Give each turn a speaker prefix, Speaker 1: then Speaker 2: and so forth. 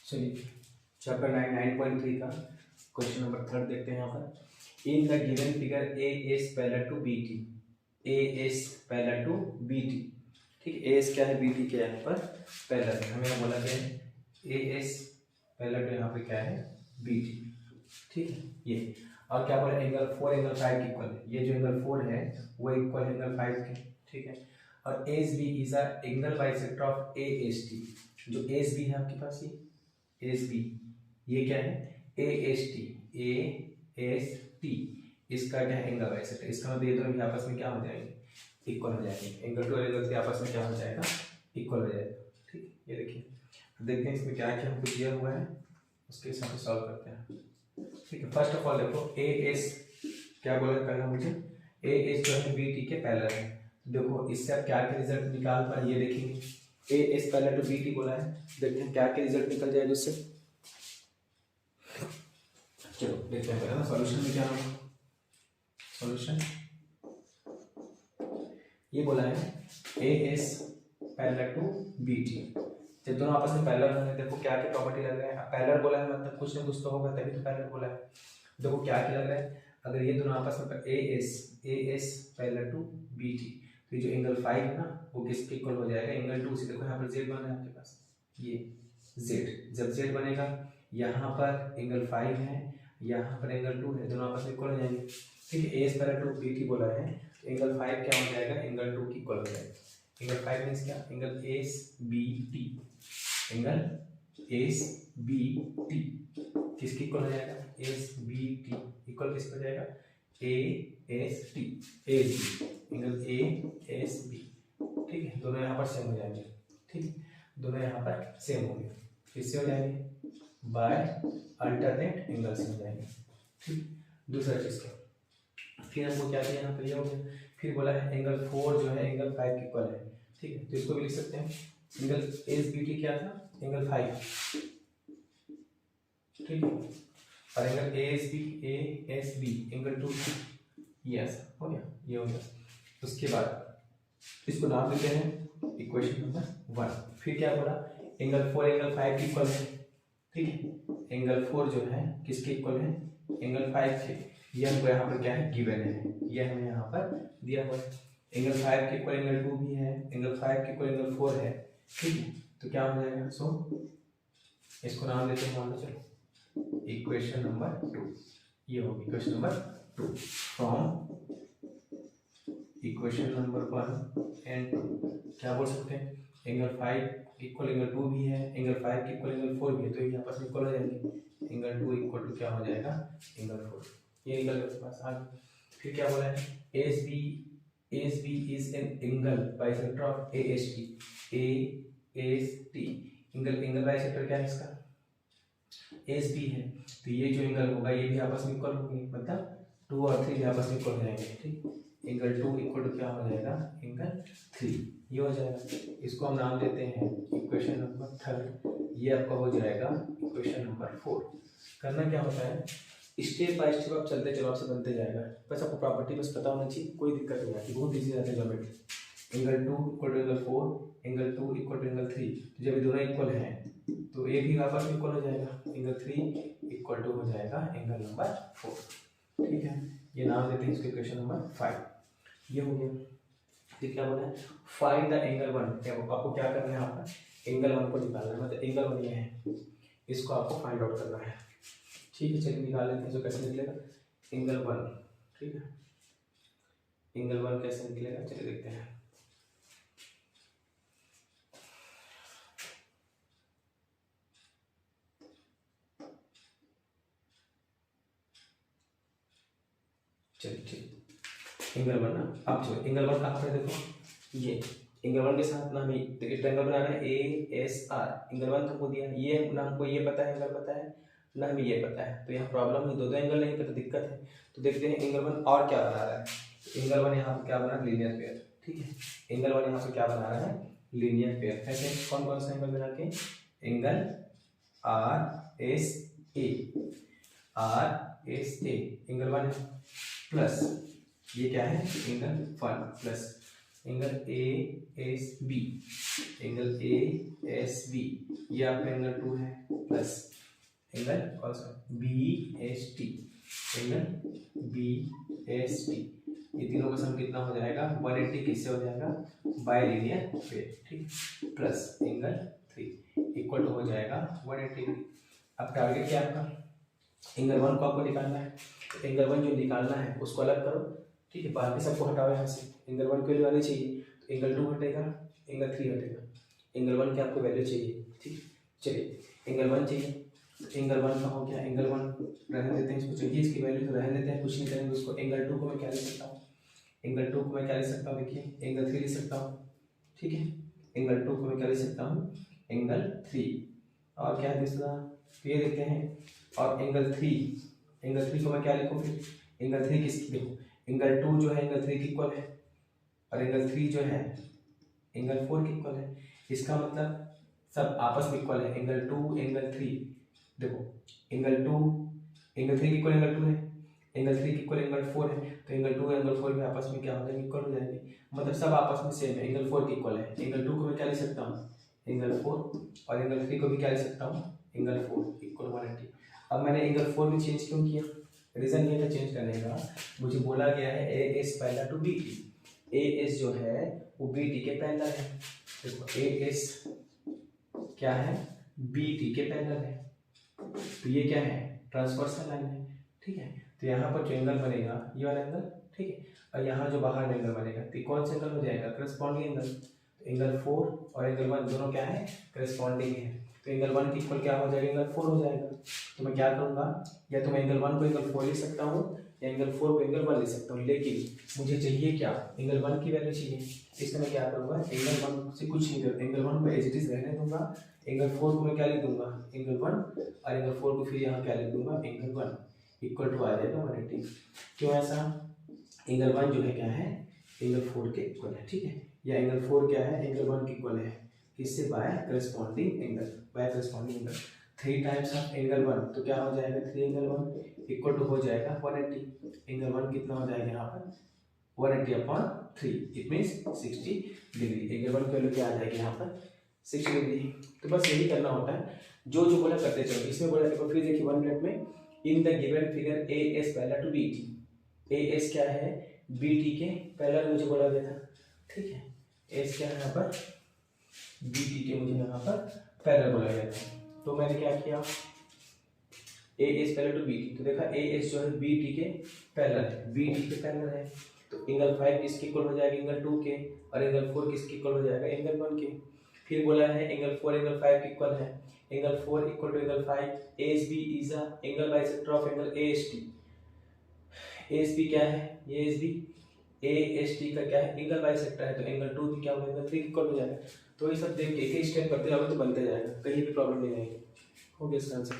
Speaker 1: चलिए चैप्टर 9 9.3 का question number 3 देखते हैं यहाँ पर। In the given figure A is parallel to B T, A is parallel to B T. ठीक है, ए इज क्या है, बी टी के यहाँ पर पैरेलल है। हमें यहाँ बोला गया है ए इज पैरेलल टू यहाँ पे क्या है, बी टी। ठीक है, ये और क्या बोला, एंगल 4 एंगल 5 के इक्वल है। ये जो एंगल 4 है वो इक्वल है एंगल 5 के। ठीक है, और S B is a angle bisector of A S T. जो एस बी है आपके पास, ये एस बी, ये क्या है, A S T, A S T, इसका क्या है, एंगल बाइसेक्टर। इसका मतलब ये दोनों भी आपस में क्या हो जाएंगे, इक्वल हो जाएंगे। एंगल 2 और एंगल 3 आपस में क्या हो जाएगा, इक्वल हो जाएगा। ठीक है, ये देखिए, देखते हैं इसमें क्या क्या हमको दिया हुआ है, उसके हिसाब से सॉल्व करते हैं। ठीक है, फर्स्ट ऑफ ऑल देखो ए एस क्या बोला करना मुझे, ए एस जो है बी टी के पैरेलल है। देखो इससे आप क्या क्या रिजल्ट निकाल पाए, ये देखेंगे। A S parallel to B T बोला है, देखते हैं क्या क्या रिजल्ट निकल जाएगा उससे। चलो देखते हैं पहले सॉल्यूशन में क्या होगा। सॉल्यूशन ये बोला है A S parallel to B T. जब दोनों आपस में पैरेलल होंगे, देखो क्या क्या प्रॉपर्टी लग रहा है। पैरेलल बोला है मतलब कुछ ना कुछ तो होगा, तभी तो पैरेलल बोला है। देखो क्या क्या लग रहा है, अगर ये दोनों आपस में A S parallel to B T, तो ये जो एंगल 5 है ना वो किसके इक्वल हो जाएगा, एंगल 2 से। देखो यहाँ पर जेड बना है आपके पास, ये जेड। जब जेड बनेगा, यहाँ पर एंगल 5 है, यहाँ पर एंगल 2 है, दोनों आपस में इक्वल हो जाएंगे। ठीक है, A S parallel to B T बोला है, एंगल 5 क्या हो जाएगा, एंगल 2 की इक्वल हो जाएगा। एंगल 5 मीन्स क्या, angle S B T, angle S B T किसकी इक्वल हो जाएगा, एस बी टी इक्वल किसका हो जाएगा, A S T, S B, angle A S B. ठीक है, दोनों यहाँ पर सेम हो जाएंगे। ठीक है, दोनों यहाँ पर सेम होंगे, किससे हो जाएंगे, बाय अल्टरनेट एंगल से हो जाएंगे। ठीक, दूसरा चीज का फिर हमको क्या किया, यहाँ पर ये हो गया। फिर बोला है एंगल 4 जो है एंगल 5 के इक्वल है। ठीक है, तो इसको भी लिख सकते हैं, एंगल एस बी टी क्या था, एंगल 5। ठीक है, और angle A S B angle 2, yes हो गया, ये हो गया। उसके बाद इसको नाम देते हैं इक्वेशन नंबर 1। फिर क्या बोला, एंगल 4 एंगल 5 के इक्वल है। ठीक है, एंगल 4 जो है किसके इक्वल है, एंगल 5 के। ये हमको यहाँ पर क्या है, गिवन है, ये हमें यहाँ पर दिया हुआ है। एंगल 5 के इक्वल एंगल 2 भी है, एंगल 5 के इक्वल एंगल 4 है। ठीक है, तो क्या हो जाएगा, सो इसको नाम देते हैं, मान लो चलो इक्वेशन नंबर 2। ये होगी equation number 2 from equation number 1 and 2। क्या बोल सकते हैं, एंगल 5 इक्वल एंगल 2 भी है, एंगल 5 के इक्वल एंगल 4 भी है, तो ये आपस में इक्वल हो जाएंगे। एंगल 2 इक्वल टू क्या हो जाएगा, एंगल 4। ये निकल गया पास आगे। फिर क्या बोला है, S B is an angle bisector of A S T, A S T angle bisector क्या है इसका, एस बी है। तो ये जो एंगल होगा ये भी आपस में इक्वल होंगे, मतलब 2 और 3 भी आपस में इक्वल हो जाएंगे। ठीक, एंगल 2 इक्वल टू क्या हो जाएगा, एंगल 3, ये हो जाएगा। इसको हम नाम देते हैं इक्वेशन नंबर 3। ये आपका हो जाएगा इक्वेशन नंबर 4। करना क्या होता है, स्टेप बाय स्टेप आप चलते चलो, आपसे बनते जाएगा। बस आपको प्रॉपर्टी बस पता होना चाहिए, कोई दिक्कत नहीं आती, बहुत ईजी रहता है geometry. Angle 2 equal to angle 4, angle 2 equal to angle 3, तो जब ये दोनों इक्वल हैं तो ए भी आपस में इक्वल हो जाएगा, एंगल 3 इक्वल टू हो जाएगा एंगल नंबर 4। ठीक है, ये नाम देते हैं इसको इक्वेशन नंबर 5। ये हो गया। फिर क्या बोला है, फाइंड द एंगल 1। आपको क्या करना है, आपका एंगल 1 को निकालना है, मतलब एंगल 1 ये है, इसको आपको फाइंड आउट करना है। ठीक है, चलिए निकाल लेते हैं। जो कैसे निकलेगा, एंगल 1। ठीक है, एंगल 1 कैसे निकलेगा, चलिए देखते हैं। चलिए ठीक, एंगल 1 ना, अब चलो एंगल 1 कहाँ पर है, देखो ये एंगल 1 के साथ ना हमें देखिए ट्रायंगल बनाना है ए एस आर। एंगल 1 हमको दिया, ये ना हमको ये पता है, एंगल पता है ना हमें ये पता है, तो यहाँ प्रॉब्लम है, दो एंगल नहीं पता, दिक्कत है। तो देखते हैं एंगल 1 और क्या बना रहा है। एंगल 1 यहाँ पर क्या बना, लीनियर पेयर। ठीक है, एंगल 1 यहाँ पर क्या बना रहा है, लीनियर पेयर। कैसे, कौन कौन सा एंगल बना के, angle R S A, R S A angle 1 है, प्लस ये क्या है, angle 1 plus angle A S B, angle A S B, ये आपका एंगल 2 है, plus angle B S T, angle B S T, ये तीनों का सम कितना हो जाएगा 180, किससे हो जाएगा बाइलिनियर वेव, ठीक, प्लस एंगल 3 इक्वल टू हो जाएगा 180 डिग्री। अब टारगेट क्या है आपका, एंगल 1 को आपको निकालना है, तो एंगल 1 जो निकालना है उसको अलग करो, ठीक है, बाकी सबको हटाओ यहाँ से, एंगल 1 की वैल्यू आनी चाहिए, तो एंगल 2 हटेगा, एंगल 3 हटेगा, एंगल 1 की आपको वैल्यू चाहिए, ठीक, चलिए एंगल 1 चाहिए, तो एंगल 1 का हो गया, एंगल 1 रहने देते हैं, इसको चाहिए इसकी वैल्यू तो रहने देते हैं, कुछ नहीं करेंगे उसको। एंगल 2 को मैं क्या लिख सकता हूँ, एंगल 2 को मैं क्या लिख सकता हूँ, देखिए एंगल 3 लिख सकता हूँ, ठीक है, एंगल 2 को मैं क्या लिख सकता हूँ, एंगल 3, और क्या है दूसरा, ये देखते हैं, और एंगल 3 को मैं क्या लिखूँ फिर, एंगल 3 किसकी, देखो एंगल 2 जो है एंगल 3 की इक्वल है, और एंगल 3 जो है एंगल 4 की इक्वल है, इसका मतलब सब आपस में इक्वल है, एंगल 2 एंगल 3, देखो एंगल 3 की इक्वल एंगल 2 है, एंगल 3 की इक्वल एंगल 4 है, तो एंगल 2 एंगल 4 भी आपस में क्या हो जाएंगे, इक्वल हो जाएंगे, मतलब सब आपस में सेम है, एंगल 4 की इक्वल है, एंगल 2 को मैं क्या लिख सकता हूँ, एंगल 4, और एंगल 3 को भी क्या लिख सकता हूँ, एंगल 4 इक्वल 180। अब मैंने एंगल 4 में चेंज क्यों किया, रीजन ये था चेंज करने का, मुझे बोला गया है A S parallel to B T, A S जो है वो बी टी के पैरेलल है, देखो ए एस क्या है, बी टी के पैरेलल है, तो ये क्या है ट्रांसवर्सल लाइन है, ठीक है, तो यहाँ पर जो एंगल बनेगा ये वाला एंगल, ठीक है, और यहाँ जो बाहर एंगल बनेगा तो कौन सा एंगल हो जाएगा, करस्पॉन्डिंग एंगल, तो एंगल 4 और एंगल 1 दोनों क्या है करस्पॉन्डिंग है, तो एंगल 1 की इक्वल क्या हो जाएगा, एंगल 4 हो जाएगा, तो मैं क्या करूँगा, या तो मैं एंगल 1 को एंगल 4 लिख सकता हूँ, या एंगल 4 को एंगल 1 लिख सकता हूँ, लेकिन मुझे चाहिए क्या, एंगल 1 की वैल्यू चाहिए, इसमें मैं क्या करूँगा, एंगल 1 से कुछ नहीं करूँगा, एंगल 1 को एज इट इज रहने दूंगा, एंगल 4 को मैं क्या लिख दूंगा, एंगल 1, और एंगल 4 को फिर यहाँ क्या लिख दूंगा, एंगल 1 इक्वल टू आ जाएगा 180। क्यों ऐसा, एंगल 1 जो है क्या है एंगल 4 के इक्वल है, ठीक है, या एंगल 4 क्या है एंगल 1 के इक्वल है, किससे, by corresponding angle, by corresponding angle, 3 times of angle 1 तो क्या हो जाएगा, 3 एंगल 1 इक्वल टू हो जाएगा 180, एंगल 1 कितना हो जाएगा यहाँ पर 180/3, इट मीन्स 60 डिग्री, एंगल 1 की वैल्यू क्या आ जाएगी यहाँ पर 60 डिग्री। तो बस यही करना होता है, जो जो बोला करते चलो, इसमें बोला देखो फिर देखिए 1 मिनट में, in the given figure A S parallel to B T, A S क्या है बी टी के पैरेलल मुझे बोला गया था, ठीक है, एस क्या है यहाँ पर बी टी के मुझे यहाँ पर पैरेलल बोला गया था, तो मैंने क्या किया A S parallel to B T, तो देखा ए एस जो है बी टी के पैरेलल है, बी टी के पैरेलल है, तो एंगल 5 किसके इक्वल हो जाएगा, एंगल 2 के, और एंगल 4 किसके इक्वल हो जाएगा, एंगल 1 के, फिर बोला है एंगल 4 एंगल 5 के इक्वल है, angle 4 equal to angle 5, ASB is a angle bisector of angle AST, ASB क्या है, ASB AST का क्या है एंगल बाइसेक्टर है, तो एंगल 2 भी क्या होगा एंगल 3 के इक्वल हो जाएगा, तो ये सब देख के एक स्टेप करते जाओगे तो बनते जाएगा, कहीं भी प्रॉब्लम नहीं आएगी, हो गया इसका आंसर।